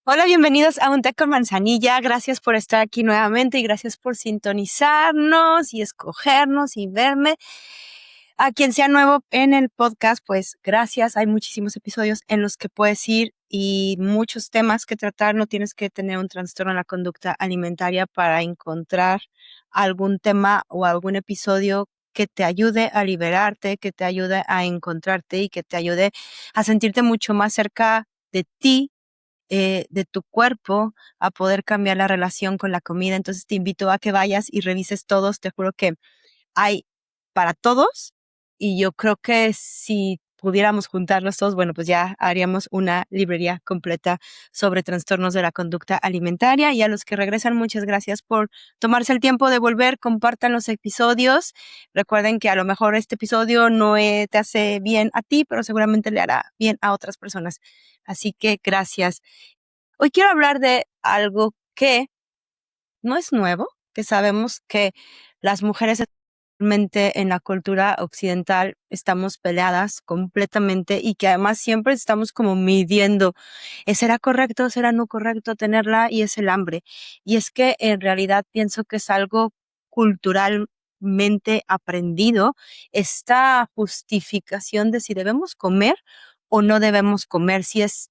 Hola, bienvenidos a Un Té con Manzanilla. Gracias por estar aquí nuevamente y gracias por sintonizarnos y escogernos y verme. A quien sea nuevo en el podcast, pues gracias. Hay muchísimos episodios en los que puedes ir y muchos temas que tratar. No tienes que tener un trastorno en la conducta alimentaria para encontrar algún tema o algún episodio que te ayude a liberarte, que te ayude a encontrarte y que te ayude a sentirte mucho más cerca de ti, de tu cuerpo, a poder cambiar la relación con la comida. Entonces te invito a que vayas y revises todos. Te juro que hay para todos y yo creo que si pudiéramos juntarlos todos, bueno, pues ya haríamos una librería completa sobre trastornos de la conducta alimentaria. Y a los que regresan, muchas gracias por tomarse el tiempo de volver. Compartan los episodios. Recuerden que a lo mejor este episodio no te hace bien a ti, pero seguramente le hará bien a otras personas. Así que gracias. Hoy quiero hablar de algo que no es nuevo, que sabemos que las mujeres actualmente en la cultura occidental estamos peleadas completamente y que además siempre estamos como midiendo, ¿será correcto, será no correcto tenerla? Y es el hambre. Y es que en realidad pienso que es algo culturalmente aprendido, esta justificación de si debemos comer o no debemos comer, si es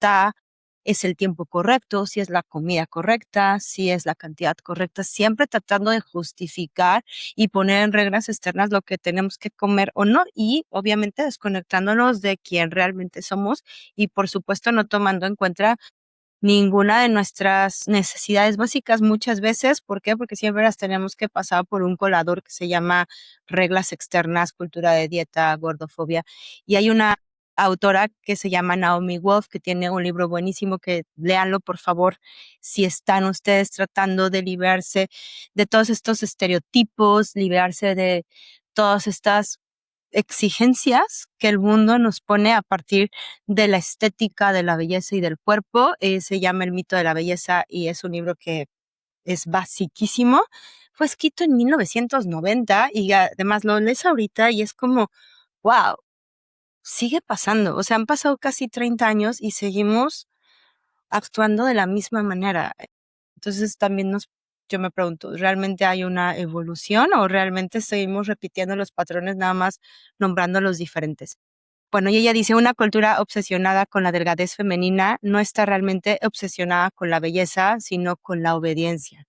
el tiempo correcto, si es la comida correcta, si es la cantidad correcta, siempre tratando de justificar y poner en reglas externas lo que tenemos que comer o no, y obviamente desconectándonos de quién realmente somos y por supuesto no tomando en cuenta ninguna de nuestras necesidades básicas muchas veces. ¿Por qué? Porque siempre las tenemos que pasar por un colador que se llama reglas externas, cultura de dieta, gordofobia. Y hay una autora que se llama Naomi Wolf, que tiene un libro buenísimo, que léanlo por favor si están ustedes tratando de liberarse de todos estos estereotipos, liberarse de todas estas exigencias que el mundo nos pone a partir de la estética, de la belleza y del cuerpo. Se llama El mito de la belleza y es un libro que es basiquísimo. Fue escrito en 1990 y además lo lees ahorita y es como, wow, sigue pasando. O sea, han pasado casi 30 años y seguimos actuando de la misma manera. Entonces también yo me pregunto, ¿realmente hay una evolución o realmente seguimos repitiendo los patrones nada más nombrándolos diferentes? Bueno, y ella dice, una cultura obsesionada con la delgadez femenina no está realmente obsesionada con la belleza, sino con la obediencia.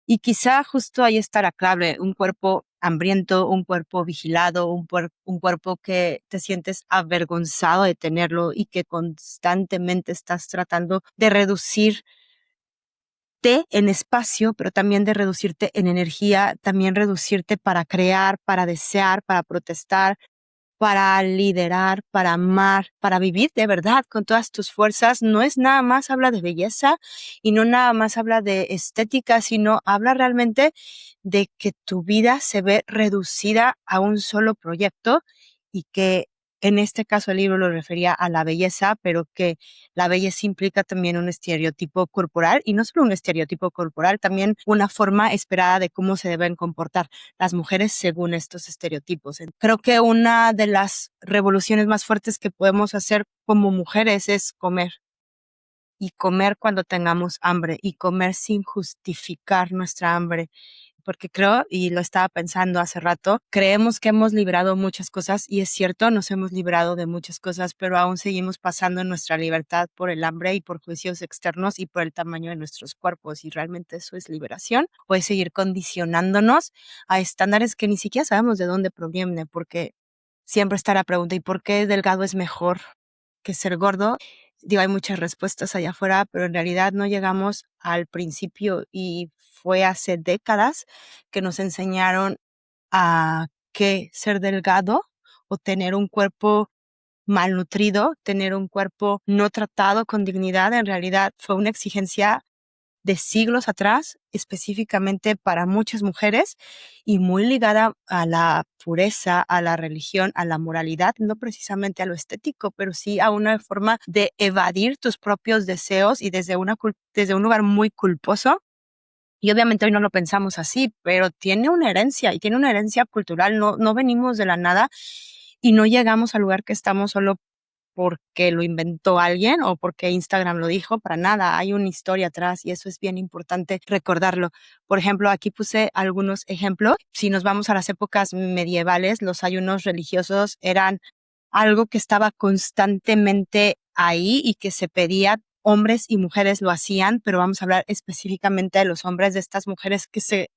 Y quizá justo ahí está la clave, un cuerpo hambriento, un cuerpo vigilado, un cuerpo que te sientes avergonzado de tenerlo y que constantemente estás tratando de reducirte en espacio, pero también de reducirte en energía, también reducirte para crear, para desear, para protestar, para liderar, para amar, para vivir de verdad con todas tus fuerzas. No es nada más habla de belleza y no nada más habla de estética, sino habla realmente de que tu vida se ve reducida a un solo proyecto y que en este caso el libro lo refería a la belleza, pero que la belleza implica también un estereotipo corporal y no solo un estereotipo corporal, también una forma esperada de cómo se deben comportar las mujeres según estos estereotipos. Creo que una de las revoluciones más fuertes que podemos hacer como mujeres es comer y comer cuando tengamos hambre y comer sin justificar nuestra hambre. Porque creo, y lo estaba pensando hace rato, creemos que hemos librado muchas cosas y es cierto, nos hemos librado de muchas cosas, pero aún seguimos pasando nuestra libertad por el hambre y por juicios externos y por el tamaño de nuestros cuerpos. Y realmente eso es liberación. Puede seguir condicionándonos a estándares que ni siquiera sabemos de dónde provienen, porque siempre está la pregunta, ¿y por qué delgado es mejor que ser gordo? Digo, hay muchas respuestas allá afuera, pero en realidad no llegamos al principio y fue hace décadas que nos enseñaron a que ser delgado o tener un cuerpo malnutrido, tener un cuerpo no tratado con dignidad, en realidad fue una exigencia de siglos atrás, específicamente para muchas mujeres y muy ligada a la pureza, a la religión, a la moralidad, no precisamente a lo estético, pero sí a una forma de evadir tus propios deseos y desde un lugar muy culposo. Y obviamente hoy no lo pensamos así, pero tiene una herencia y tiene una herencia cultural. No venimos de la nada y no llegamos al lugar que estamos solo porque lo inventó alguien o porque Instagram lo dijo, para nada, hay una historia atrás y eso es bien importante recordarlo. Por ejemplo, aquí puse algunos ejemplos. Si nos vamos a las épocas medievales, los ayunos religiosos eran algo que estaba constantemente ahí y que se pedía. Hombres y mujeres lo hacían, pero vamos a hablar específicamente de los hombres, de estas mujeres que se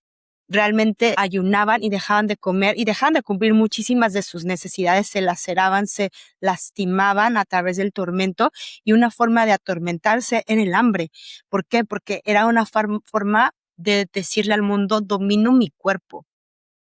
realmente ayunaban y dejaban de comer y dejaban de cumplir muchísimas de sus necesidades, se laceraban, se lastimaban a través del tormento y una forma de atormentarse en el hambre. ¿Por qué? Porque era una forma de decirle al mundo, domino mi cuerpo.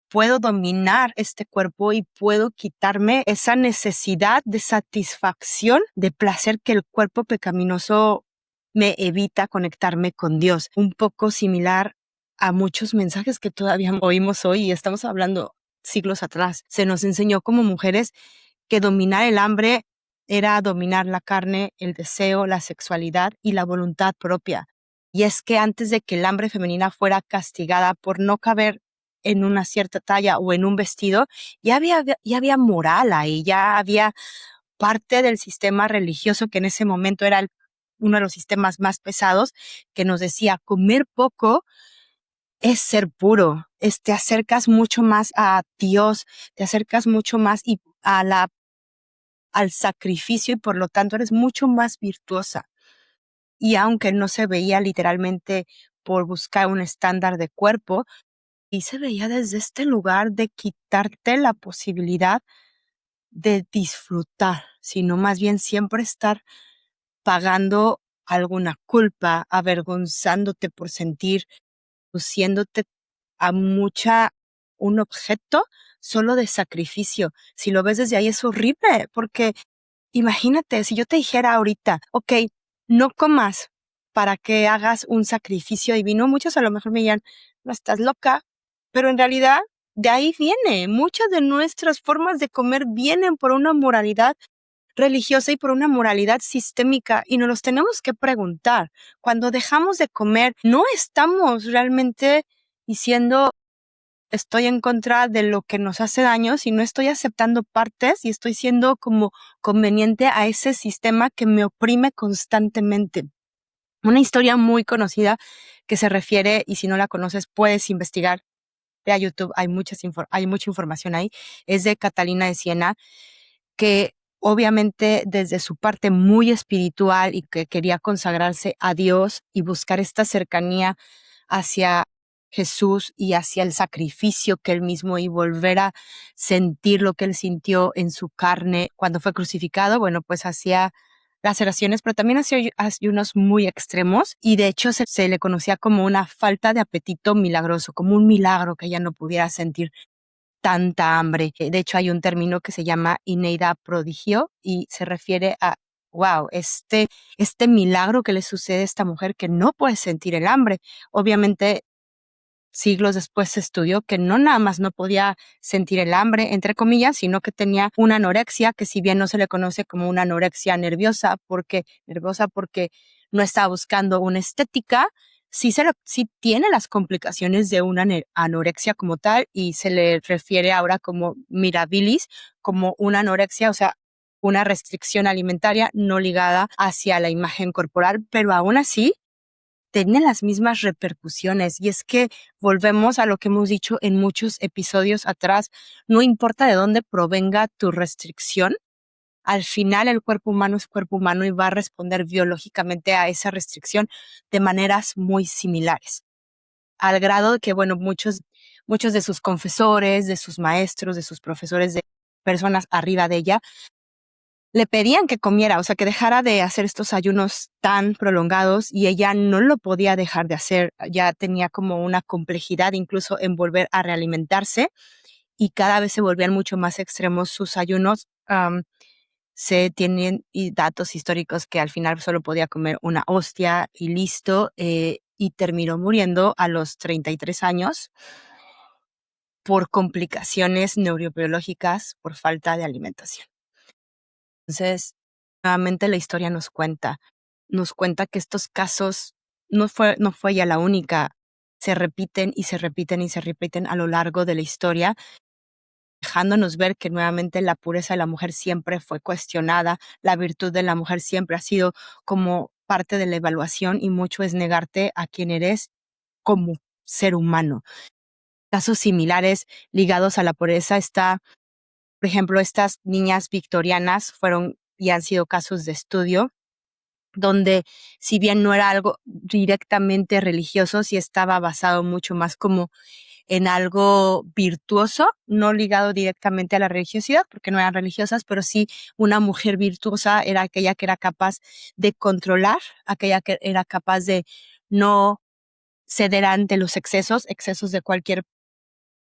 Puedo dominar este cuerpo y puedo quitarme esa necesidad de satisfacción, de placer que el cuerpo pecaminoso me evita conectarme con Dios. Un poco similar a muchos mensajes que todavía oímos hoy y estamos hablando siglos atrás. Se nos enseñó como mujeres que dominar el hambre era dominar la carne, el deseo, la sexualidad y la voluntad propia. Y es que antes de que el hambre femenina fuera castigada por no caber en una cierta talla o en un vestido, ya había moral ahí, ya había parte del sistema religioso que en ese momento era uno de los sistemas más pesados, que nos decía comer poco es ser puro, te acercas mucho más a Dios, te acercas mucho más y al sacrificio y por lo tanto eres mucho más virtuosa. Y aunque no se veía literalmente por buscar un estándar de cuerpo, y se veía desde este lugar de quitarte la posibilidad de disfrutar, sino más bien siempre estar pagando alguna culpa, avergonzándote por sentir, luciéndote a un objeto solo de sacrificio. Si lo ves desde ahí es horrible, porque imagínate, si yo te dijera ahorita, ok, no comas para que hagas un sacrificio divino, muchos a lo mejor me dirían, no estás loca, pero en realidad de ahí viene. Muchas de nuestras formas de comer vienen por una moralidad religiosa y por una moralidad sistémica y nos los tenemos que preguntar. Cuando dejamos de comer, no estamos realmente diciendo estoy en contra de lo que nos hace daño, sino estoy aceptando partes y estoy siendo como conveniente a ese sistema que me oprime constantemente. Una historia muy conocida que se refiere, y si no la conoces, puedes investigar. Ve a YouTube, hay mucha información ahí. Es de Catalina de Siena, que obviamente desde su parte muy espiritual y que quería consagrarse a Dios y buscar esta cercanía hacia Jesús y hacia el sacrificio que él mismo y volver a sentir lo que él sintió en su carne cuando fue crucificado, bueno, pues hacía laceraciones, pero también hacía ayunos muy extremos y de hecho se le conocía como una falta de apetito milagroso, como un milagro que ella no pudiera sentir tanta hambre. De hecho, hay un término que se llama Ineida prodigio y se refiere a, wow, este milagro que le sucede a esta mujer que no puede sentir el hambre. Obviamente, siglos después se estudió que no nada más no podía sentir el hambre, entre comillas, sino que tenía una anorexia, que si bien no se le conoce como una anorexia nerviosa porque no estaba buscando una estética, sí tiene las complicaciones de una anorexia como tal y se le refiere ahora como mirabilis, como una anorexia, o sea, una restricción alimentaria no ligada hacia la imagen corporal, pero aún así tiene las mismas repercusiones. Y es que volvemos a lo que hemos dicho en muchos episodios atrás, no importa de dónde provenga tu restricción, al final el cuerpo humano es cuerpo humano y va a responder biológicamente a esa restricción de maneras muy similares. Al grado de que, bueno, muchos de sus confesores, de sus maestros, de sus profesores, de personas arriba de ella, le pedían que comiera, o sea, que dejara de hacer estos ayunos tan prolongados y ella no lo podía dejar de hacer. Ya tenía como una complejidad incluso en volver a realimentarse y cada vez se volvían mucho más extremos sus ayunos. Se tienen datos históricos que al final solo podía comer una hostia y listo, y terminó muriendo a los 33 años por complicaciones neurobiológicas por falta de alimentación. Entonces, nuevamente la historia nos cuenta que estos casos no fue ya la única, se repiten y se repiten y se repiten a lo largo de la historia. dejándonos ver que nuevamente la pureza de la mujer siempre fue cuestionada, la virtud de la mujer siempre ha sido como parte de la evaluación y mucho es negarte a quien eres como ser humano. Casos similares ligados a la pureza está, por ejemplo, estas niñas victorianas fueron y han sido casos de estudio donde si bien no era algo directamente religioso, sí estaba basado mucho más como en algo virtuoso, no ligado directamente a la religiosidad, porque no eran religiosas, pero sí una mujer virtuosa era aquella que era capaz de controlar, aquella que era capaz de no ceder ante los excesos de cualquier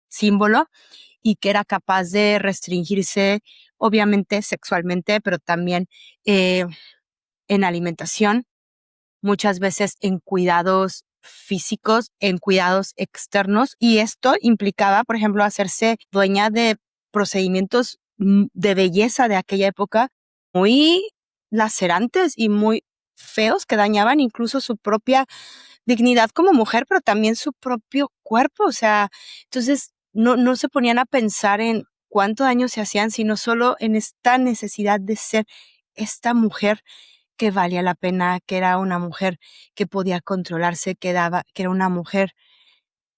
símbolo, y que era capaz de restringirse, obviamente sexualmente, pero también eh, en alimentación, muchas veces en cuidados físicos, en cuidados externos, y esto implicaba, por ejemplo, hacerse dueña de procedimientos de belleza de aquella época muy lacerantes y muy feos que dañaban incluso su propia dignidad como mujer, pero también su propio cuerpo. O sea, entonces no se ponían a pensar en cuánto daño se hacían, sino solo en esta necesidad de ser esta mujer que valía la pena, que era una mujer que podía controlarse, que era una mujer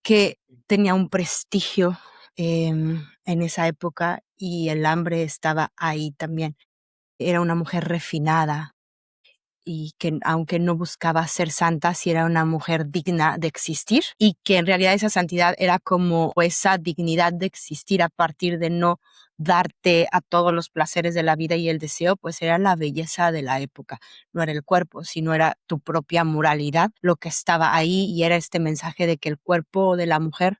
que tenía un prestigio en esa época, y el hambre estaba ahí también. Era una mujer refinada, y que aunque no buscaba ser santa, sí era una mujer digna de existir, y que en realidad esa santidad era como esa dignidad de existir a partir de no darte a todos los placeres de la vida y el deseo, pues era la belleza de la época. No era el cuerpo, sino era tu propia moralidad lo que estaba ahí, y era este mensaje de que el cuerpo de la mujer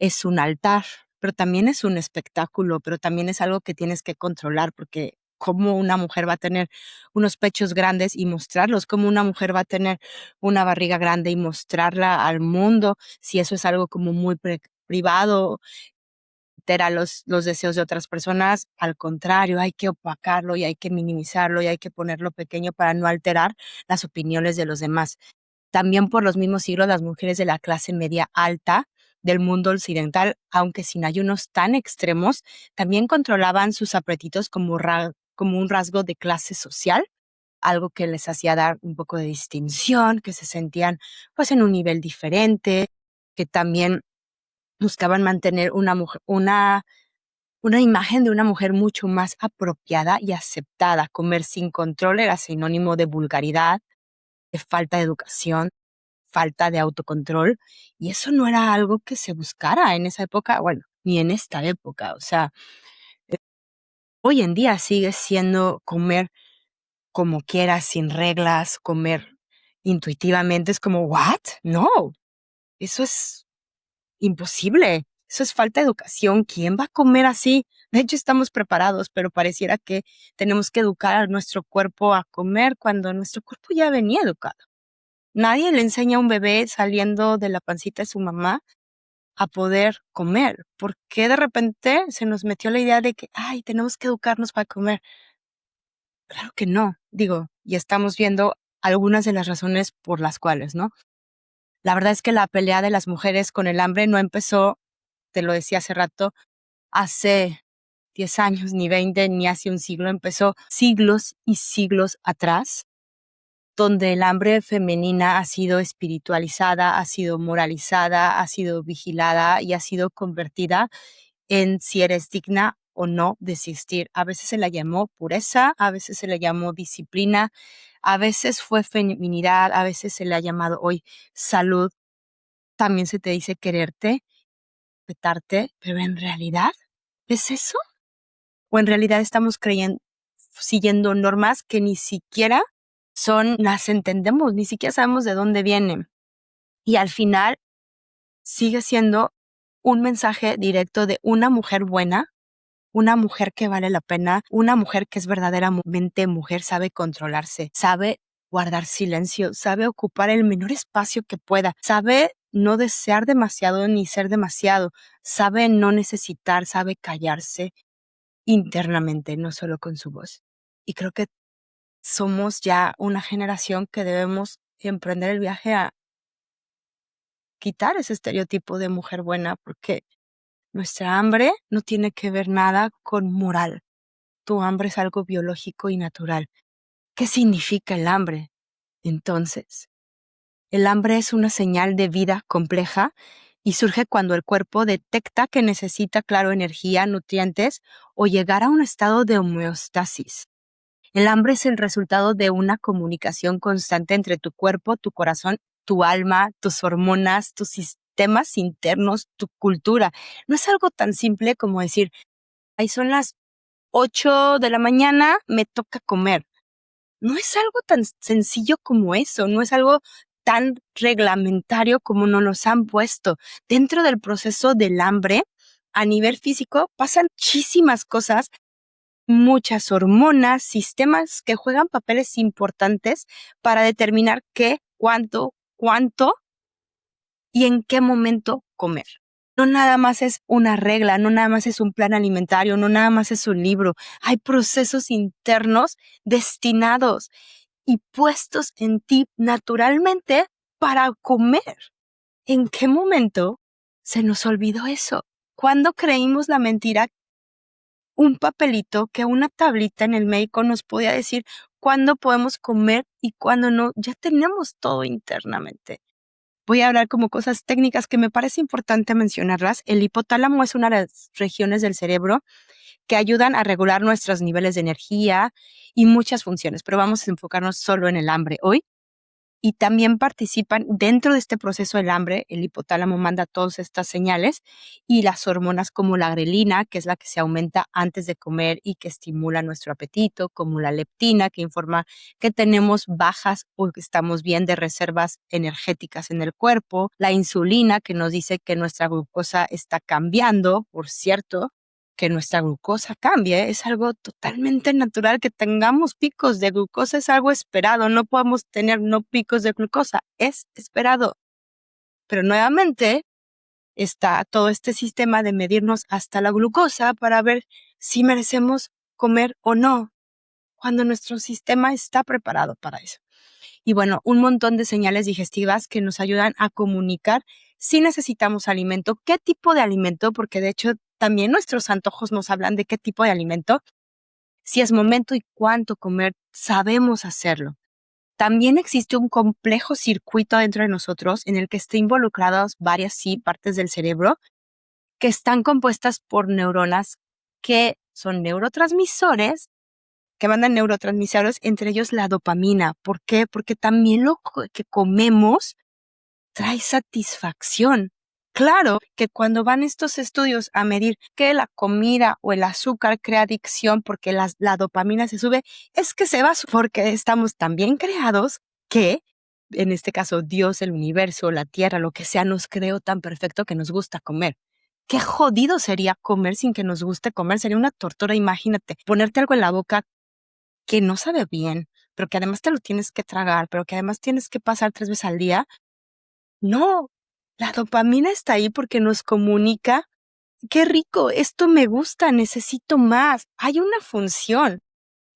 es un altar, pero también es un espectáculo, pero también es algo que tienes que controlar, porque cómo una mujer va a tener unos pechos grandes y mostrarlos, cómo una mujer va a tener una barriga grande y mostrarla al mundo, si eso es algo como muy privado, altera los deseos de otras personas. Al contrario, hay que opacarlo y hay que minimizarlo y hay que ponerlo pequeño para no alterar las opiniones de los demás. También por los mismos siglos, las mujeres de la clase media alta del mundo occidental, aunque sin ayunos tan extremos, también controlaban sus apetitos como un rasgo de clase social, algo que les hacía dar un poco de distinción, que se sentían pues en un nivel diferente, que también buscaban mantener una imagen de una mujer mucho más apropiada y aceptada. Comer sin control era sinónimo de vulgaridad, de falta de educación, falta de autocontrol, y eso no era algo que se buscara en esa época, bueno, ni en esta época. O sea, hoy en día sigue siendo comer como quieras, sin reglas, comer intuitivamente, es como, ¿what? No, eso es imposible, eso es falta de educación. ¿Quién va a comer así? De hecho, estamos preparados, pero pareciera que tenemos que educar a nuestro cuerpo a comer cuando nuestro cuerpo ya venía educado. Nadie le enseña a un bebé saliendo de la pancita de su mamá a poder comer. ¿Por qué de repente se nos metió la idea de que, ay, tenemos que educarnos para comer? Claro que no, digo, y estamos viendo algunas de las razones por las cuales, ¿no? La verdad es que la pelea de las mujeres con el hambre no empezó, te lo decía hace rato, hace 10 años, ni 20, ni hace un siglo, empezó siglos y siglos atrás, donde el hambre femenina ha sido espiritualizada, ha sido moralizada, ha sido vigilada y ha sido convertida en si eres digna o no de existir. A veces se la llamó pureza, a veces se le llamó disciplina, a veces fue feminidad, a veces se le ha llamado hoy salud. También se te dice quererte, respetarte, pero en realidad, ¿es eso? ¿O en realidad estamos siguiendo normas que ni siquiera las entendemos, ni siquiera sabemos de dónde vienen? Y al final sigue siendo un mensaje directo de una mujer buena, una mujer que vale la pena, una mujer que es verdaderamente mujer, sabe controlarse, sabe guardar silencio, sabe ocupar el menor espacio que pueda, sabe no desear demasiado ni ser demasiado, sabe no necesitar, sabe callarse internamente, no solo con su voz. Y creo que somos ya una generación que debemos emprender el viaje a quitar ese estereotipo de mujer buena, porque Nuestra hambre no tiene que ver nada con moral. Tu hambre es algo biológico y natural. ¿Qué significa el hambre? Entonces, el hambre es una señal de vida compleja y surge cuando el cuerpo detecta que necesita, claro, energía, nutrientes o llegar a un estado de homeostasis. El hambre es el resultado de una comunicación constante entre tu cuerpo, tu corazón, tu alma, tus hormonas, tus sistemas internos, tu cultura. No es algo tan simple como decir, ahí son las 8 de la mañana, me toca comer. No es algo tan sencillo como eso, no es algo tan reglamentario como nos los han puesto. Dentro del proceso del hambre, a nivel físico, pasan muchísimas cosas, muchas hormonas, sistemas que juegan papeles importantes para determinar qué, cuánto y en qué momento comer. No nada más es una regla, no nada más es un plan alimentario, no nada más es un libro. Hay procesos internos destinados y puestos en ti naturalmente para comer. ¿En qué momento se nos olvidó eso? ¿Cuándo creímos la mentira? Un papelito, que una tablita en el médico nos podía decir cuándo podemos comer y cuándo no. Ya tenemos todo internamente. Voy a hablar como cosas técnicas que me parece importante mencionarlas. El hipotálamo es una de las regiones del cerebro que ayudan a regular nuestros niveles de energía y muchas funciones, pero vamos a enfocarnos solo en el hambre hoy. Y también participan dentro de este proceso del hambre. El hipotálamo manda todas estas señales y las hormonas como la grelina, que es la que se aumenta antes de comer y que estimula nuestro apetito, como la leptina, que informa que tenemos bajas o que estamos bien de reservas energéticas en el cuerpo, la insulina, que nos dice que nuestra glucosa está cambiando, por cierto, que nuestra glucosa cambie, es algo totalmente natural. Que tengamos picos de glucosa es algo esperado, no podemos tener no picos de glucosa, es esperado. Pero nuevamente está todo este sistema de medirnos hasta la glucosa para ver si merecemos comer o no, cuando nuestro sistema está preparado para eso. Y bueno, un montón de señales digestivas que nos ayudan a comunicar si necesitamos alimento, qué tipo de alimento, porque de hecho también nuestros antojos nos hablan de qué tipo de alimento, si es momento y cuánto comer, sabemos hacerlo. También existe un complejo circuito dentro de nosotros en el que están involucradas varias partes del cerebro que están compuestas por neuronas que son neurotransmisores, que mandan neurotransmisores, entre ellos la dopamina. ¿Por qué? Porque también lo que comemos trae satisfacción. Claro que cuando van estos estudios a medir que la comida o el azúcar crea adicción porque la dopamina se sube, es que se va porque estamos tan bien creados que, en este caso, Dios, el universo, la tierra, lo que sea, nos creó tan perfecto que nos gusta comer. Qué jodido sería comer sin que nos guste comer, sería una tortura. Imagínate, ponerte algo en la boca que no sabe bien, pero que además te lo tienes que tragar, pero que además tienes que pasar 3 veces al día. No, la dopamina está ahí porque nos comunica, qué rico, esto me gusta, necesito más. Hay una función.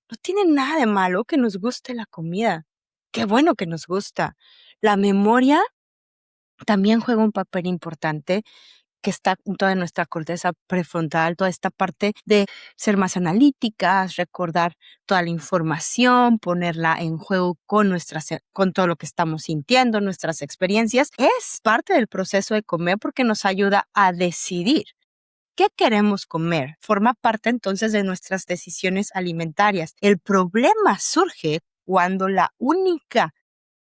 No tiene nada de malo que nos guste la comida. Qué bueno que nos gusta. La memoria también juega un papel importante, que está en toda nuestra corteza prefrontal, toda esta parte de ser más analíticas, recordar toda la información, ponerla en juego con todo lo que estamos sintiendo, nuestras experiencias. Es parte del proceso de comer porque nos ayuda a decidir qué queremos comer. Forma parte entonces de nuestras decisiones alimentarias. El problema surge cuando la única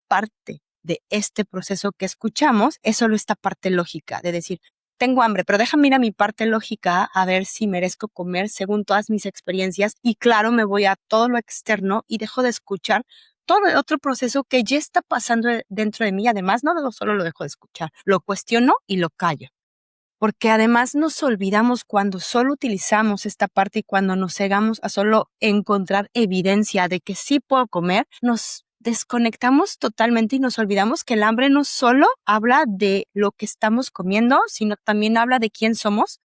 parte de este proceso que escuchamos es solo esta parte lógica de decir, tengo hambre, pero déjame ir a mi parte lógica a ver si merezco comer según todas mis experiencias, y claro, me voy a todo lo externo y dejo de escuchar todo el otro proceso que ya está pasando dentro de mí. Además, no solo lo dejo de escuchar, lo cuestiono y lo callo. Porque además nos olvidamos cuando solo utilizamos esta parte y cuando nos cegamos a solo encontrar evidencia de que sí puedo comer, nos desconectamos totalmente y nos olvidamos que el hambre no solo habla de lo que estamos comiendo, sino también habla de quién somos,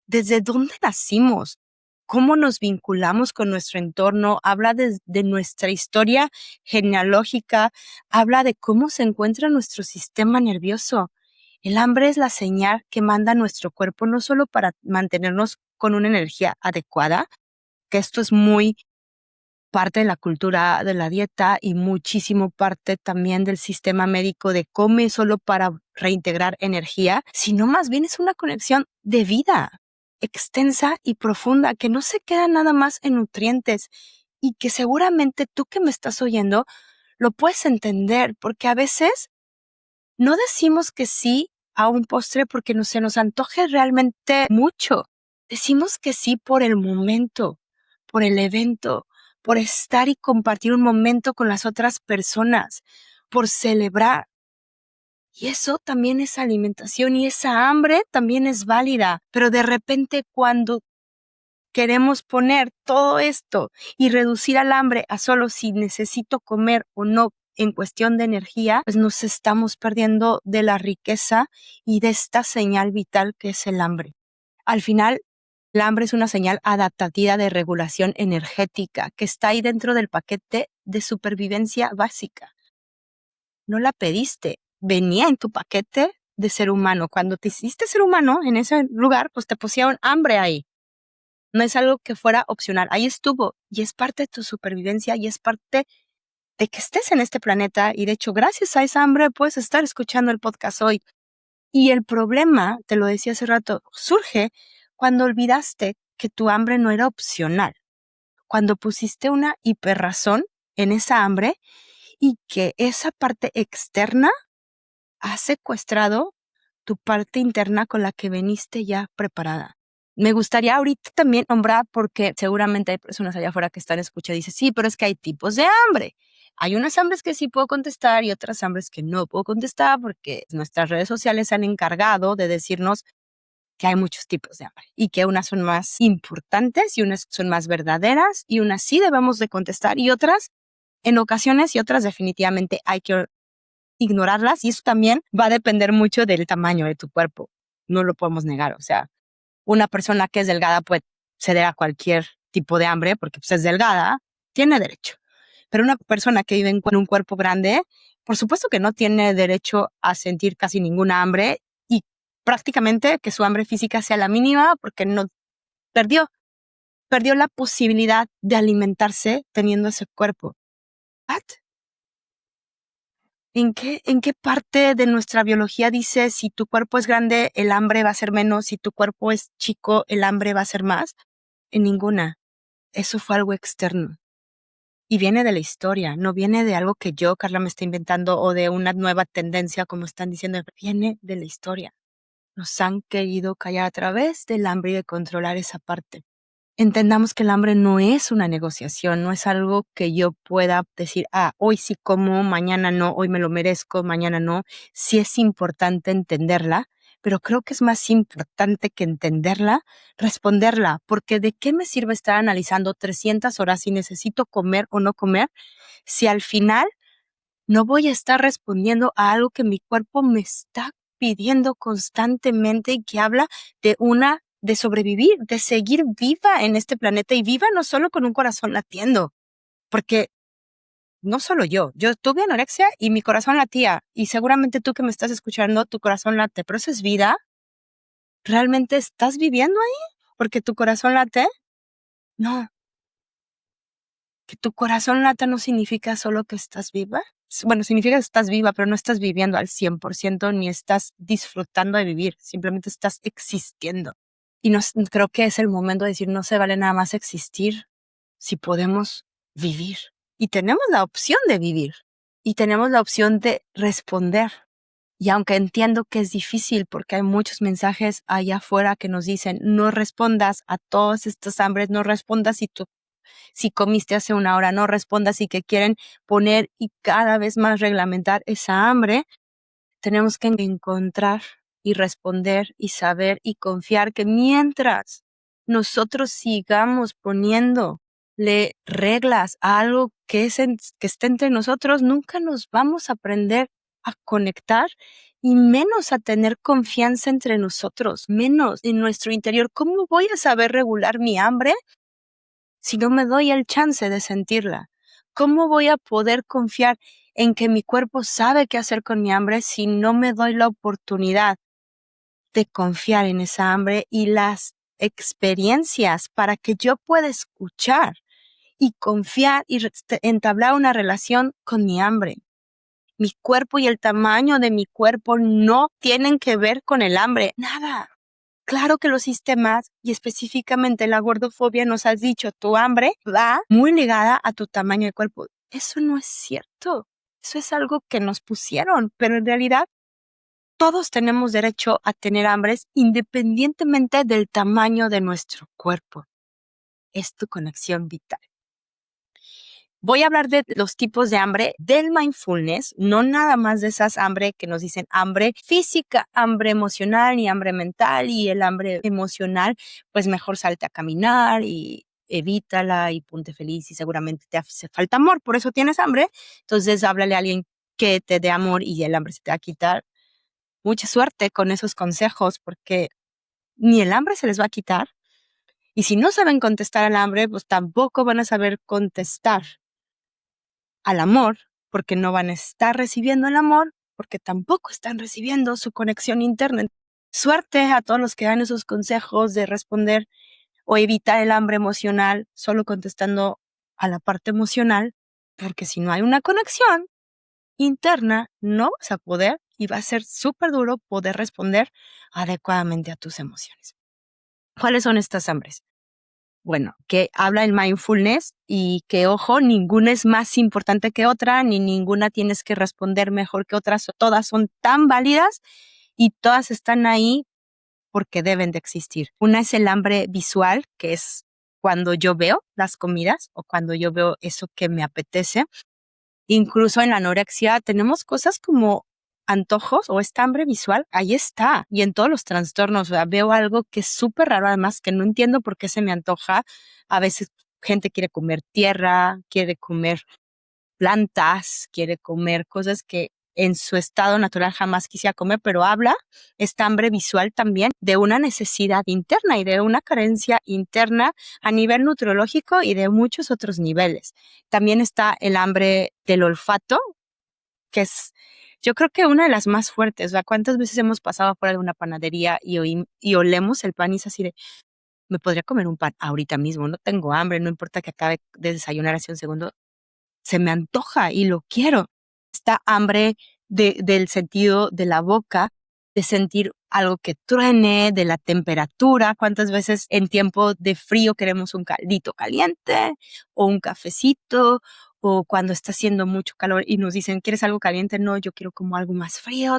desde dónde nacimos, cómo nos vinculamos con nuestro entorno, habla de nuestra historia genealógica, habla de cómo se encuentra nuestro sistema nervioso. El hambre es la señal que manda nuestro cuerpo no solo para mantenernos con una energía adecuada, que esto es muy parte de la cultura de la dieta y muchísimo parte también del sistema médico de come solo para reintegrar energía, sino más bien es una conexión de vida extensa y profunda que no se queda nada más en nutrientes y que seguramente tú que me estás oyendo lo puedes entender, porque a veces no decimos que sí a un postre porque no se nos antoje realmente mucho. Decimos que sí por el momento, por el evento, por estar y compartir un momento con las otras personas, por celebrar. Y eso también es alimentación y esa hambre también es válida. Pero de repente cuando queremos poner todo esto y reducir al hambre a solo si necesito comer o no en cuestión de energía, pues nos estamos perdiendo de la riqueza y de esta señal vital que es el hambre. Al final, el hambre es una señal adaptativa de regulación energética que está ahí dentro del paquete de supervivencia básica. No la pediste, venía en tu paquete de ser humano. Cuando te hiciste ser humano en ese lugar, pues te pusieron hambre ahí. No es algo que fuera opcional, ahí estuvo y es parte de tu supervivencia y es parte de que estés en este planeta y de hecho gracias a esa hambre puedes estar escuchando el podcast hoy. Y el problema, te lo decía hace rato, surge cuando olvidaste que tu hambre no era opcional, cuando pusiste una hiperrazón en esa hambre y que esa parte externa ha secuestrado tu parte interna con la que veniste ya preparada. Me gustaría ahorita también nombrar, porque seguramente hay personas allá afuera que están escuchando y dicen, sí, pero es que hay tipos de hambre. Hay unas hambres que sí puedo contestar y otras hambres que no puedo contestar porque nuestras redes sociales se han encargado de decirnos que hay muchos tipos de hambre y que unas son más importantes y unas son más verdaderas y unas sí debemos de contestar y otras en ocasiones y otras definitivamente hay que ignorarlas y eso también va a depender mucho del tamaño de tu cuerpo. No lo podemos negar, o sea, una persona que es delgada puede ceder a cualquier tipo de hambre porque pues, es delgada, tiene derecho. Pero una persona que vive con un cuerpo grande, por supuesto que no tiene derecho a sentir casi ninguna hambre y prácticamente que su hambre física sea la mínima porque no perdió la posibilidad de alimentarse teniendo ese cuerpo. ¿What? ¿En qué parte de nuestra biología dice si tu cuerpo es grande, el hambre va a ser menos, si tu cuerpo es chico, el hambre va a ser más? En ninguna. Eso fue algo externo. Y viene de la historia, no viene de algo que yo, Carla, me está inventando o de una nueva tendencia, como están diciendo, viene de la historia. Nos han querido callar a través del hambre y de controlar esa parte. Entendamos que el hambre no es una negociación, no es algo que yo pueda decir, hoy sí como, mañana no, hoy me lo merezco, mañana no. Sí es importante entenderla, pero creo que es más importante que entenderla, responderla, porque ¿de qué me sirve estar analizando 300 horas si necesito comer o no comer, si al final no voy a estar respondiendo a algo que mi cuerpo me está pidiendo constantemente y que habla de sobrevivir, de seguir viva en este planeta y viva no solo con un corazón latiendo, porque no solo yo tuve anorexia y mi corazón latía y seguramente tú que me estás escuchando, tu corazón late, pero eso es vida. ¿Realmente estás viviendo ahí? Porque tu corazón late. No, que tu corazón lata no significa solo que estás viva. Bueno, significa que estás viva, pero no estás viviendo al 100% ni estás disfrutando de vivir, simplemente estás existiendo. Y creo que es el momento de decir, no se vale nada más existir si podemos vivir. Y tenemos la opción de vivir y tenemos la opción de responder. Y aunque entiendo que es difícil porque hay muchos mensajes allá afuera que nos dicen, no respondas a todas estas hambres, no respondas si comiste hace una hora, no respondas y que quieren poner y cada vez más reglamentar esa hambre, tenemos que encontrar y responder y saber y confiar que mientras nosotros sigamos poniéndole reglas a algo que esté entre nosotros, nunca nos vamos a aprender a conectar y menos a tener confianza entre nosotros, menos en nuestro interior. ¿Cómo voy a saber regular mi hambre si no me doy el chance de sentirla? ¿Cómo voy a poder confiar en que mi cuerpo sabe qué hacer con mi hambre si no me doy la oportunidad de confiar en esa hambre y las experiencias para que yo pueda escuchar y confiar y entablar una relación con mi hambre. Mi cuerpo y el tamaño de mi cuerpo no tienen que ver con el hambre, nada. Claro que los sistemas y específicamente la gordofobia nos has dicho, tu hambre va muy ligada a tu tamaño de cuerpo. Eso no es cierto. Eso es algo que nos pusieron, pero en realidad todos tenemos derecho a tener hambres independientemente del tamaño de nuestro cuerpo. Es tu conexión vital. Voy a hablar de los tipos de hambre del mindfulness, no nada más de esas hambre que nos dicen hambre física, hambre emocional y hambre mental, y el hambre emocional, pues mejor salte a caminar y evítala y ponte feliz y seguramente te hace falta amor, por eso tienes hambre. Entonces háblale a alguien que te dé amor y el hambre se te va a quitar. Mucha suerte con esos consejos porque ni el hambre se les va a quitar y si no saben contestar al hambre, pues tampoco van a saber contestar al amor, porque no van a estar recibiendo el amor, porque tampoco están recibiendo su conexión interna. Suerte a todos los que dan esos consejos de responder o evitar el hambre emocional solo contestando a la parte emocional, porque si no hay una conexión interna, no vas a poder y va a ser súper duro poder responder adecuadamente a tus emociones. ¿Cuáles son estas hambres? Bueno, que habla el mindfulness y que, ojo, ninguna es más importante que otra, ni ninguna tienes que responder mejor que otras, todas son tan válidas y todas están ahí porque deben de existir. Una es el hambre visual, que es cuando yo veo las comidas o cuando yo veo eso que me apetece. Incluso en la anorexia tenemos cosas como antojos o esta hambre visual, ahí está. Y en todos los trastornos, o sea, veo algo que es súper raro, además que no entiendo por qué se me antoja. A veces gente quiere comer tierra, quiere comer plantas, quiere comer cosas que en su estado natural jamás quisiera comer, pero habla esta hambre visual también de una necesidad interna y de una carencia interna a nivel nutriológico y de muchos otros niveles. También está el hambre del olfato, que es, yo creo que una de las más fuertes. O sea, ¿cuántas veces hemos pasado fuera de una panadería y olemos el pan y es así de, me podría comer un pan ahorita mismo, no tengo hambre, no importa que acabe de desayunar hace un segundo, se me antoja y lo quiero. Esta hambre del sentido de la boca, de sentir algo que truene, de la temperatura. ¿Cuántas veces en tiempo de frío queremos un caldito caliente o un cafecito? O cuando está haciendo mucho calor y nos dicen, ¿quieres algo caliente? No, yo quiero como algo más frío.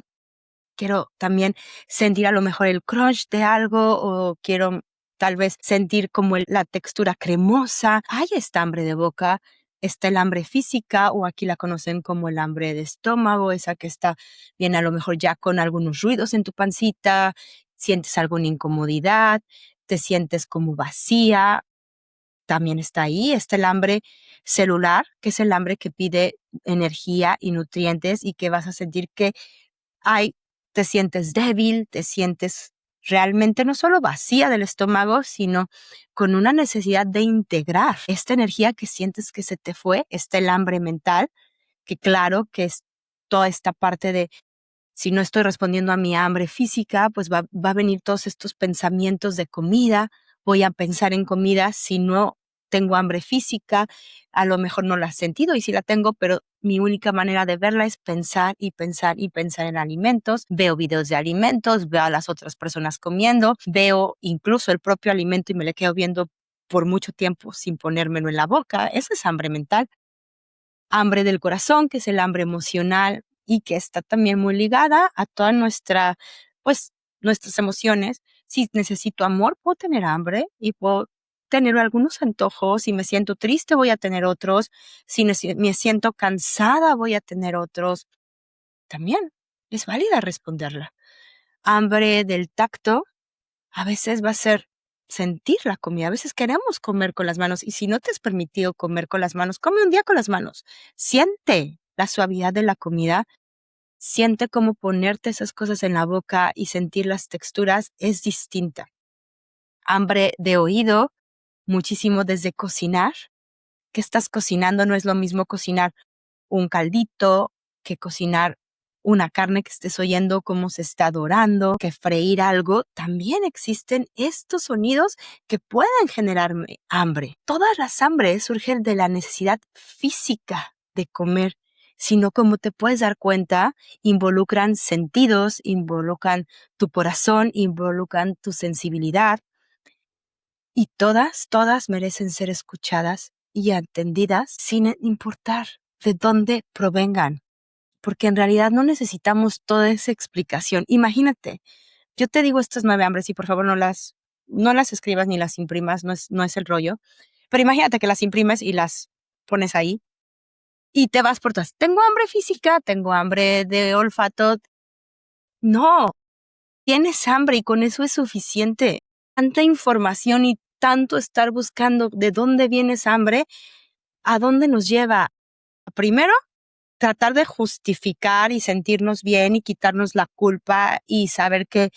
Quiero también sentir a lo mejor el crunch de algo o quiero tal vez sentir como la textura cremosa. Hay esta hambre de boca, está el hambre física o aquí la conocen como el hambre de estómago, esa que está bien a lo mejor ya con algunos ruidos en tu pancita, sientes alguna incomodidad, te sientes como vacía. También está ahí, está el hambre celular, que es el hambre que pide energía y nutrientes y que vas a sentir que hay, te sientes débil, te sientes realmente no solo vacía del estómago, sino con una necesidad de integrar esta energía que sientes que se te fue, está el hambre mental, que claro que es toda esta parte de si no estoy respondiendo a mi hambre física, pues va a venir todos estos pensamientos de comida, voy a pensar en comida si no tengo hambre física, a lo mejor no la he sentido y sí la tengo, pero mi única manera de verla es pensar y pensar y pensar en alimentos. Veo videos de alimentos, veo a las otras personas comiendo, veo incluso el propio alimento y me le quedo viendo por mucho tiempo sin ponérmelo en la boca. Eso es hambre mental. Hambre del corazón, que es el hambre emocional y que está también muy ligada a toda pues, nuestras emociones. Si necesito amor, puedo tener hambre y puedo tener algunos antojos. Si me siento triste, voy a tener otros. Si me siento cansada, voy a tener otros. También es válida responderla. Hambre del tacto, a veces va a ser sentir la comida. A veces queremos comer con las manos y si no te has permitido comer con las manos, come un día con las manos. Siente la suavidad de la comida, siente cómo ponerte esas cosas en la boca y sentir las texturas es distinta. Hambre de oído, muchísimo desde cocinar. ¿Qué estás cocinando? No es lo mismo cocinar un caldito, que cocinar una carne que estés oyendo cómo se está dorando, que freír algo. También existen estos sonidos que pueden generarme hambre. Todas las hambres surgen de la necesidad física de comer, sino como te puedes dar cuenta, involucran sentidos, involucran tu corazón, involucran tu sensibilidad. Y todas merecen ser escuchadas y entendidas sin importar de dónde provengan, porque en realidad no necesitamos toda esa explicación. Imagínate, yo te digo estas 9 hambres y por favor no las escribas ni las imprimas, no es el rollo, pero imagínate que las imprimes y las pones ahí y te vas por todas. Tengo hambre física, tengo hambre de olfato. No, tienes hambre y con eso es suficiente. Tanta información y tanto estar buscando de dónde viene esa hambre, ¿a dónde nos lleva? Primero, tratar de justificar y sentirnos bien y quitarnos la culpa y saber que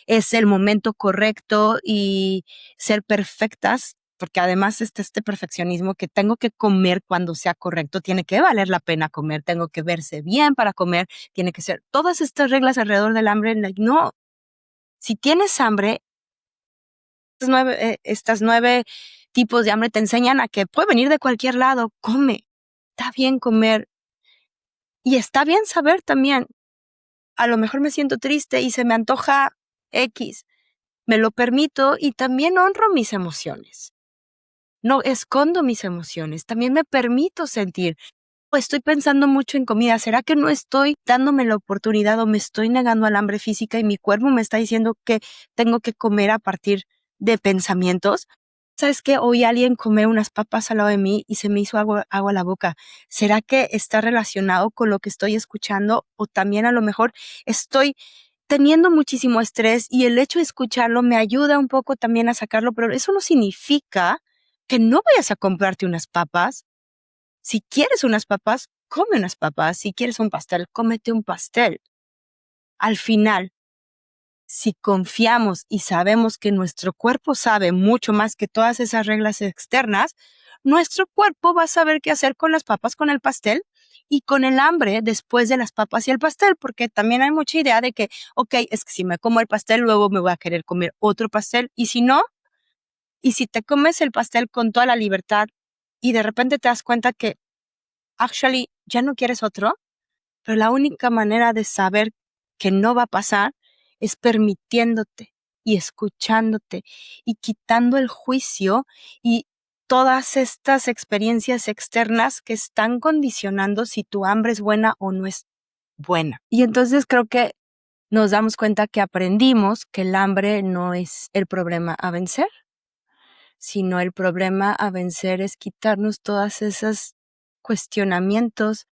es el momento correcto y ser perfectas, porque además está este perfeccionismo que tengo que comer cuando sea correcto, tiene que valer la pena comer, tengo que verse bien para comer, tiene que ser todas estas reglas alrededor del hambre. No, si tienes hambre, estas 9 tipos de hambre te enseñan a que puede venir de cualquier lado, come, está bien comer y está bien saber también, a lo mejor me siento triste y se me antoja X, me lo permito y también honro mis emociones, no escondo mis emociones, también me permito sentir. Estoy pensando mucho en comida, ¿será que no estoy dándome la oportunidad o me estoy negando al hambre física y mi cuerpo me está diciendo que tengo que comer a partir de pensamientos? ¿Sabes qué? Oí a alguien comer unas papas al lado de mí y se me hizo agua a la boca. ¿Será que está relacionado con lo que estoy escuchando? O también a lo mejor estoy teniendo muchísimo estrés y el hecho de escucharlo me ayuda un poco también a sacarlo, pero eso no significa que no vayas a comprarte unas papas. Si quieres unas papas, come unas papas. Si quieres un pastel, cómete un pastel. Al final, si confiamos y sabemos que nuestro cuerpo sabe mucho más que todas esas reglas externas, nuestro cuerpo va a saber qué hacer con las papas, con el pastel y con el hambre después de las papas y el pastel, porque también hay mucha idea de que, ok, es que si me como el pastel, luego me voy a querer comer otro pastel, y si no, y si te comes el pastel con toda la libertad y de repente te das cuenta que actually ya no quieres otro, pero la única manera de saber que no va a pasar es permitiéndote y escuchándote y quitando el juicio y todas estas experiencias externas que están condicionando si tu hambre es buena o no es buena. Y entonces creo que nos damos cuenta que aprendimos que el hambre no es el problema a vencer, sino el problema a vencer es quitarnos todas esas cuestionamientos,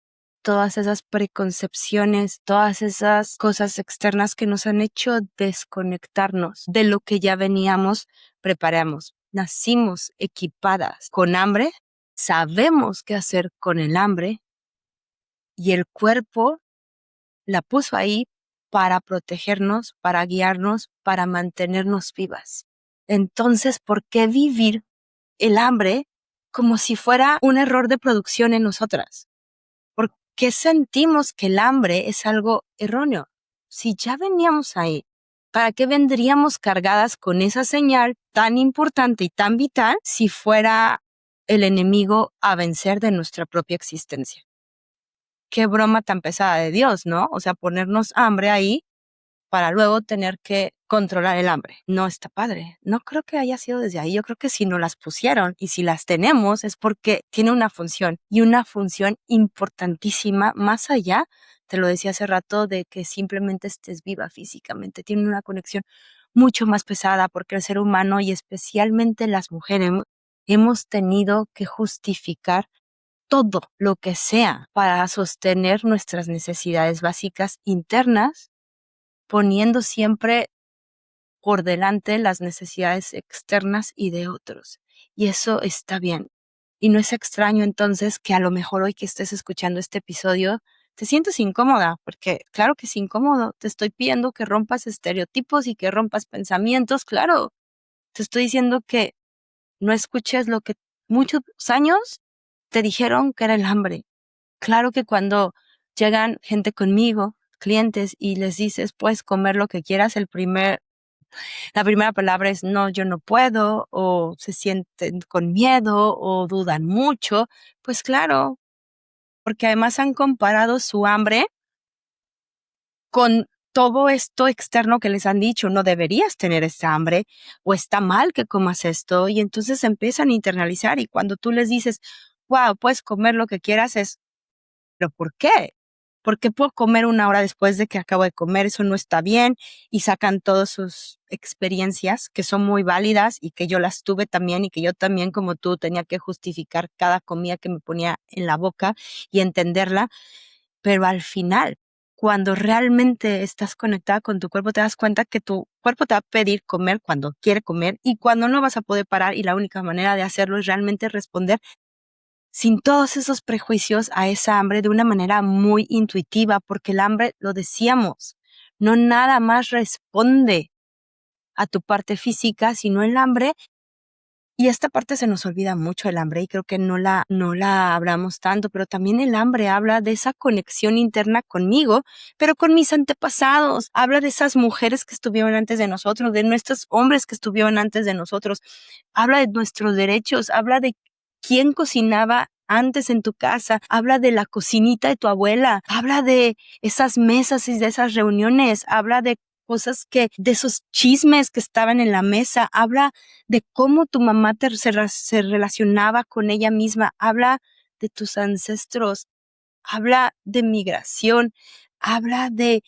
todas esas preconcepciones, todas esas cosas externas que nos han hecho desconectarnos de lo que ya veníamos preparamos. Nacimos equipadas con hambre, sabemos qué hacer con el hambre y el cuerpo la puso ahí para protegernos, para guiarnos, para mantenernos vivas. Entonces, ¿por qué vivir el hambre como si fuera un error de producción en nosotras? ¿Por qué sentimos que el hambre es algo erróneo? Si ya veníamos ahí, ¿para qué vendríamos cargadas con esa señal tan importante y tan vital si fuera el enemigo a vencer de nuestra propia existencia? Qué broma tan pesada de Dios, ¿no? O sea, ponernos hambre ahí para luego tener que controlar el hambre. No está padre. No creo que haya sido desde ahí. Yo creo que si no las pusieron y si las tenemos es porque tiene una función y una función importantísima más allá, te lo decía hace rato, de que simplemente estés viva físicamente. Tiene una conexión mucho más pesada porque el ser humano y especialmente las mujeres hemos tenido que justificar todo lo que sea para sostener nuestras necesidades básicas internas, poniendo siempre por delante las necesidades externas y de otros. Y eso está bien. Y no es extraño entonces que a lo mejor hoy que estés escuchando este episodio te sientes incómoda, porque claro que es incómodo. Te estoy pidiendo que rompas estereotipos y que rompas pensamientos, claro. Te estoy diciendo que no escuches lo que muchos años te dijeron que era el hambre. Claro que cuando llegan gente conmigo, clientes, y les dices, puedes comer lo que quieras, la primera palabra es no, yo no puedo, o se sienten con miedo, o dudan mucho. Pues claro, porque además han comparado su hambre con todo esto externo que les han dicho, no deberías tener esta hambre, o está mal que comas esto, y entonces empiezan a internalizar, y cuando tú les dices, wow, puedes comer lo que quieras, ¿pero por qué? ¿Por qué puedo comer una hora después de que acabo de comer? Eso no está bien. Y sacan todas sus experiencias que son muy válidas y que yo las tuve también y que yo también, como tú, tenía que justificar cada comida que me ponía en la boca y entenderla. Pero al final, cuando realmente estás conectada con tu cuerpo, te das cuenta que tu cuerpo te va a pedir comer cuando quiere comer y cuando no vas a poder parar, y la única manera de hacerlo es realmente responder sin todos esos prejuicios a esa hambre de una manera muy intuitiva, porque el hambre, lo decíamos, no nada más responde a tu parte física, sino el hambre. Y esta parte se nos olvida mucho, el hambre, y creo que no la hablamos tanto, pero también el hambre habla de esa conexión interna conmigo, pero con mis antepasados. Habla de esas mujeres que estuvieron antes de nosotros, de nuestros hombres que estuvieron antes de nosotros. Habla de nuestros derechos, habla de quién cocinaba antes en tu casa, habla de la cocinita de tu abuela, habla de esas mesas y de esas reuniones, habla de cosas de esos chismes que estaban en la mesa, habla de cómo tu mamá se relacionaba con ella misma, habla de tus ancestros, habla de migración, habla de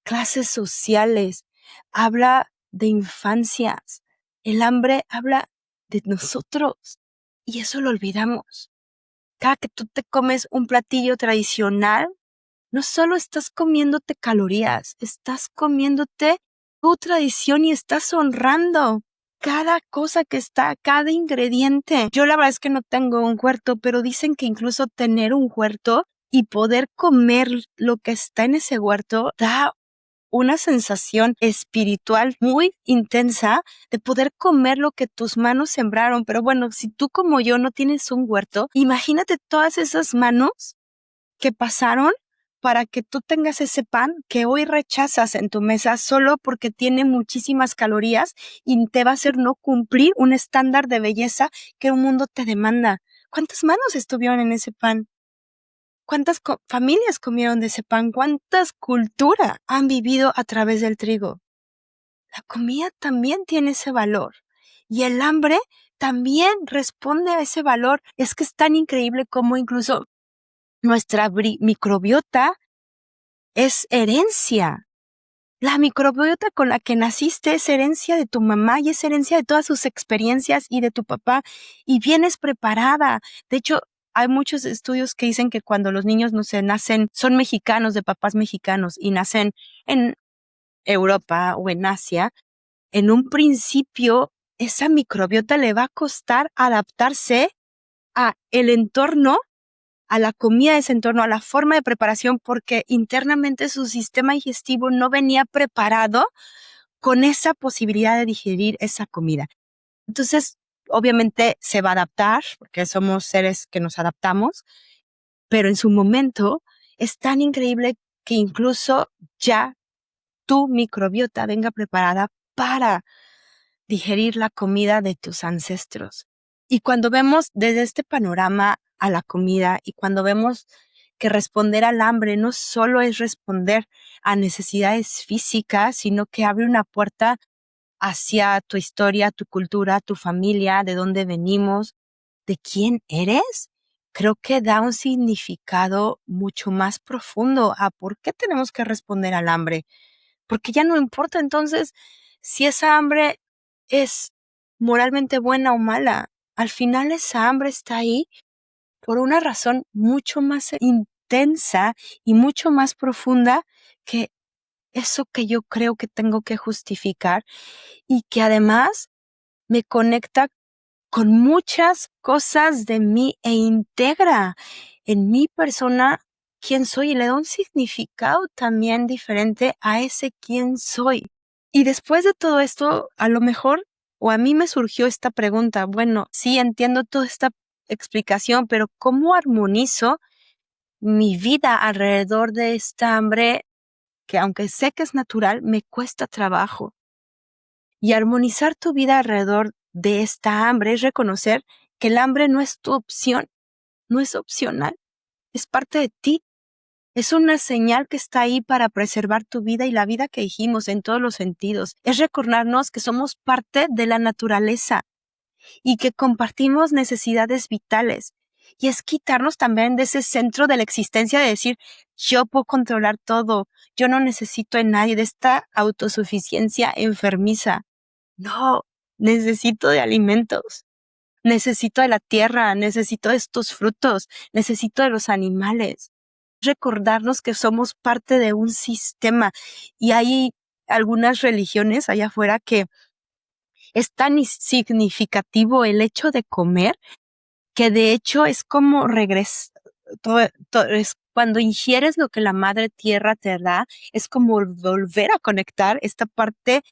clases sociales, habla de infancias. El hambre habla de nosotros y eso lo olvidamos. Cada que tú te comes un platillo tradicional, no solo estás comiéndote calorías, estás comiéndote tu tradición y estás honrando cada cosa que está, cada ingrediente. Yo la verdad es que no tengo un huerto, pero dicen que incluso tener un huerto y poder comer lo que está en ese huerto da una sensación espiritual muy intensa de poder comer lo que tus manos sembraron. Pero bueno, si tú como yo no tienes un huerto, imagínate todas esas manos que pasaron para que tú tengas ese pan que hoy rechazas en tu mesa solo porque tiene muchísimas calorías y te va a hacer no cumplir un estándar de belleza que el mundo te demanda. ¿Cuántas manos estuvieron en ese pan? ¿Cuántas familias comieron de ese pan? ¿Cuántas culturas han vivido a través del trigo? La comida también tiene ese valor y el hambre también responde a ese valor. Es que es tan increíble como incluso nuestra microbiota es herencia. La microbiota con la que naciste es herencia de tu mamá y es herencia de todas sus experiencias y de tu papá, y vienes preparada. De hecho, hay muchos estudios que dicen que cuando los niños, no sé, nacen, son mexicanos, de papás mexicanos, y nacen en Europa o en Asia, en un principio esa microbiota le va a costar adaptarse a el entorno, a la comida de ese entorno, a la forma de preparación, porque internamente su sistema digestivo no venía preparado con esa posibilidad de digerir esa comida. Entonces, obviamente se va a adaptar, porque somos seres que nos adaptamos, pero en su momento es tan increíble que incluso ya tu microbiota venga preparada para digerir la comida de tus ancestros. Y cuando vemos desde este panorama a la comida y cuando vemos que responder al hambre no solo es responder a necesidades físicas, sino que abre una puerta hacia tu historia, tu cultura, tu familia, de dónde venimos, de quién eres, creo que da un significado mucho más profundo a por qué tenemos que responder al hambre. Porque ya no importa entonces si esa hambre es moralmente buena o mala. Al final esa hambre está ahí por una razón mucho más intensa y mucho más profunda que eso que yo creo que tengo que justificar, y que además me conecta con muchas cosas de mí e integra en mi persona quién soy y le da un significado también diferente a ese quién soy. Y después de todo esto, a lo mejor, o a mí me surgió esta pregunta, bueno, sí entiendo toda esta explicación, pero ¿cómo armonizo mi vida alrededor de esta hambre, que aunque sé que es natural, me cuesta trabajo. Y armonizar tu vida alrededor de esta hambre es reconocer que el hambre no es tu opción, no es opcional, es parte de ti. Es una señal que está ahí para preservar tu vida y la vida que dijimos en todos los sentidos. Es recordarnos que somos parte de la naturaleza y que compartimos necesidades vitales. Y es quitarnos también de ese centro de la existencia de decir, yo puedo controlar todo, yo no necesito de nadie, de esta autosuficiencia enfermiza. No, necesito de alimentos, necesito de la tierra, necesito de estos frutos, necesito de los animales. Recordarnos que somos parte de un sistema y hay algunas religiones allá afuera que es tan significativo el hecho de comer que de hecho es como regresar, es cuando ingieres lo que la madre tierra te da, es como volver a conectar esta parte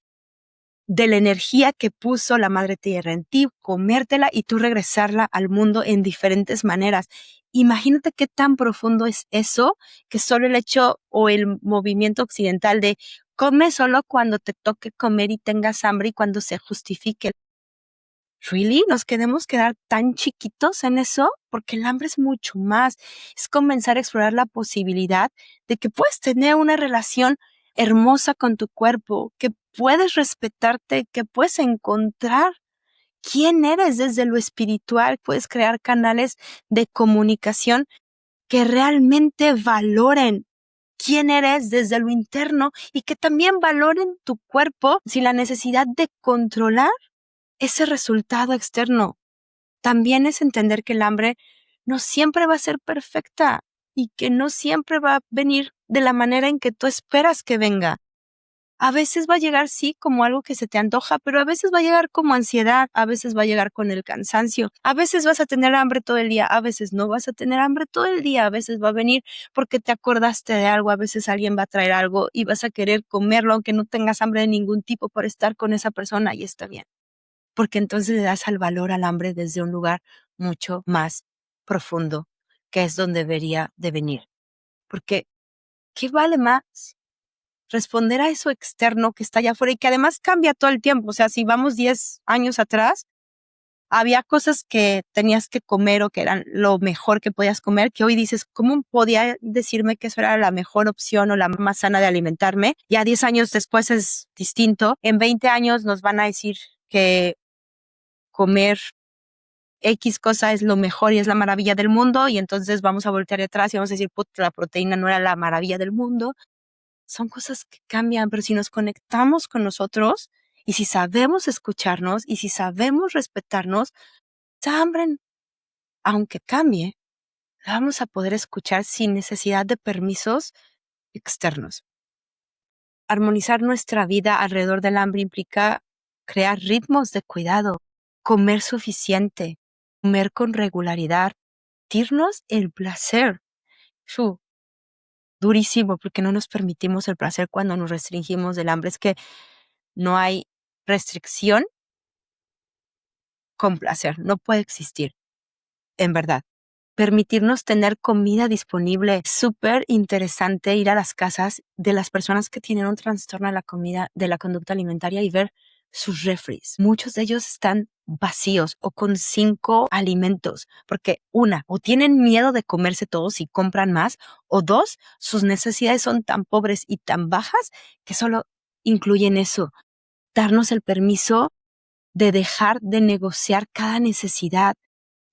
de la energía que puso la madre tierra en ti, comértela y tú regresarla al mundo en diferentes maneras. Imagínate qué tan profundo es eso, que solo el hecho o el movimiento occidental de come solo cuando te toque comer y tengas hambre y cuando se justifique. ¿Really? ¿Nos queremos quedar tan chiquitos en eso? Porque el hambre es mucho más. Es comenzar a explorar la posibilidad de que puedes tener una relación hermosa con tu cuerpo, que puedes respetarte, que puedes encontrar quién eres desde lo espiritual, puedes crear canales de comunicación que realmente valoren quién eres desde lo interno y que también valoren tu cuerpo sin la necesidad de controlar ese resultado externo. También es entender que el hambre no siempre va a ser perfecta y que no siempre va a venir de la manera en que tú esperas que venga. A veces va a llegar sí como algo que se te antoja, pero a veces va a llegar como ansiedad, a veces va a llegar con el cansancio, a veces vas a tener hambre todo el día, a veces no vas a tener hambre todo el día, a veces va a venir porque te acordaste de algo, a veces alguien va a traer algo y vas a querer comerlo aunque no tengas hambre de ningún tipo por estar con esa persona y está bien. Porque entonces le das al valor al hambre desde un lugar mucho más profundo, que es donde debería de venir. Porque, ¿qué vale más? Responder a eso externo que está allá afuera y que además cambia todo el tiempo. O sea, si vamos 10 años atrás, había cosas que tenías que comer o que eran lo mejor que podías comer, que hoy dices, ¿cómo podía decirme que eso era la mejor opción o la más sana de alimentarme? Ya 10 años después es distinto. En 20 años nos van a decir que comer X cosa es lo mejor y es la maravilla del mundo, y entonces vamos a voltear atrás y vamos a decir, puta, la proteína no era la maravilla del mundo. Son cosas que cambian, pero si nos conectamos con nosotros y si sabemos escucharnos y si sabemos respetarnos, esa hambre, aunque cambie, la vamos a poder escuchar sin necesidad de permisos externos. Armonizar nuestra vida alrededor del hambre implica crear ritmos de cuidado, comer suficiente, comer con regularidad, permitirnos el placer. Durísimo, porque no nos permitimos el placer cuando nos restringimos del hambre. Es que no hay restricción con placer, no puede existir, en verdad. Permitirnos tener comida disponible. Súper interesante ir a las casas de las personas que tienen un trastorno de la comida, de la conducta alimentaria y ver sus refris. Muchos de ellos están vacíos o con 5 alimentos, porque una, o tienen miedo de comerse todos y compran más, o dos, sus necesidades son tan pobres y tan bajas que solo incluyen eso. Darnos el permiso de dejar de negociar cada necesidad,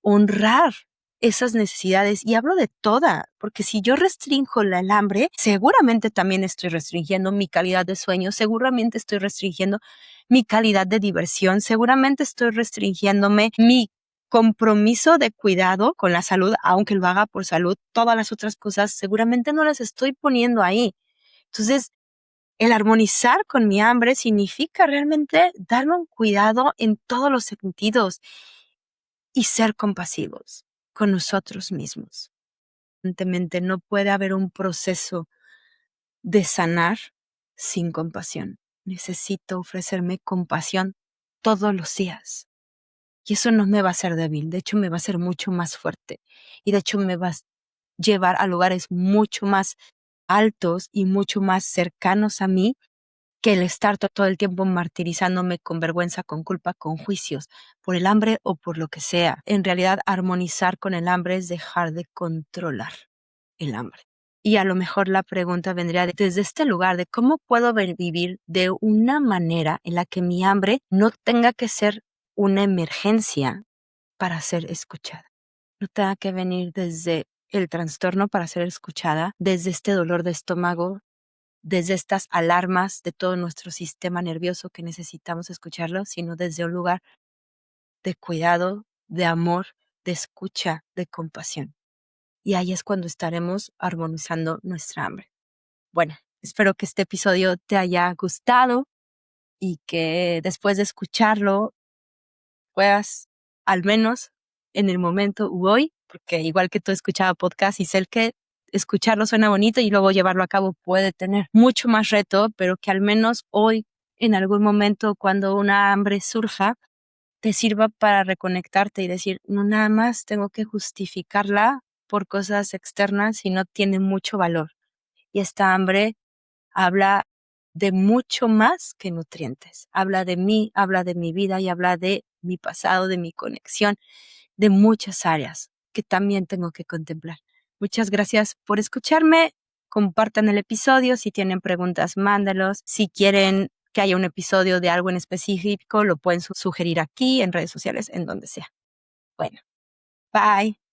honrar esas necesidades, y hablo de toda, porque si yo restringo el hambre, seguramente también estoy restringiendo mi calidad de sueño, seguramente estoy restringiendo mi calidad de diversión, seguramente estoy restringiéndome mi compromiso de cuidado con la salud, aunque lo haga por salud, todas las otras cosas seguramente no las estoy poniendo ahí. Entonces, el armonizar con mi hambre significa realmente darme un cuidado en todos los sentidos y ser compasivos con nosotros mismos. Evidentemente, no puede haber un proceso de sanar sin compasión. Necesito ofrecerme compasión todos los días. Y eso no me va a hacer débil, de hecho me va a hacer mucho más fuerte. Y de hecho me va llevar a lugares mucho más altos y mucho más cercanos a mí que el estar todo el tiempo martirizándome con vergüenza, con culpa, con juicios, por el hambre o por lo que sea. En realidad, armonizar con el hambre es dejar de controlar el hambre. Y a lo mejor la pregunta vendría desde este lugar de cómo puedo vivir de una manera en la que mi hambre no tenga que ser una emergencia para ser escuchada. No tenga que venir desde el trastorno para ser escuchada, desde este dolor de estómago, desde estas alarmas de todo nuestro sistema nervioso que necesitamos escucharlo, sino desde un lugar de cuidado, de amor, de escucha, de compasión. Y ahí es cuando estaremos armonizando nuestra hambre. Bueno, espero que este episodio te haya gustado y que después de escucharlo puedas, al menos en el momento hoy, porque igual que tú escuchaba podcast y sé que escucharlo suena bonito y luego llevarlo a cabo puede tener mucho más reto, pero que al menos hoy, en algún momento, cuando una hambre surja, te sirva para reconectarte y decir, no nada más tengo que justificarla por cosas externas y no tiene mucho valor. Y esta hambre habla de mucho más que nutrientes. Habla de mí, habla de mi vida y habla de mi pasado, de mi conexión, de muchas áreas que también tengo que contemplar. Muchas gracias por escucharme. Compartan el episodio. Si tienen preguntas, mándalos. Si quieren que haya un episodio de algo en específico, lo pueden sugerir aquí, en redes sociales, en donde sea. Bueno, bye.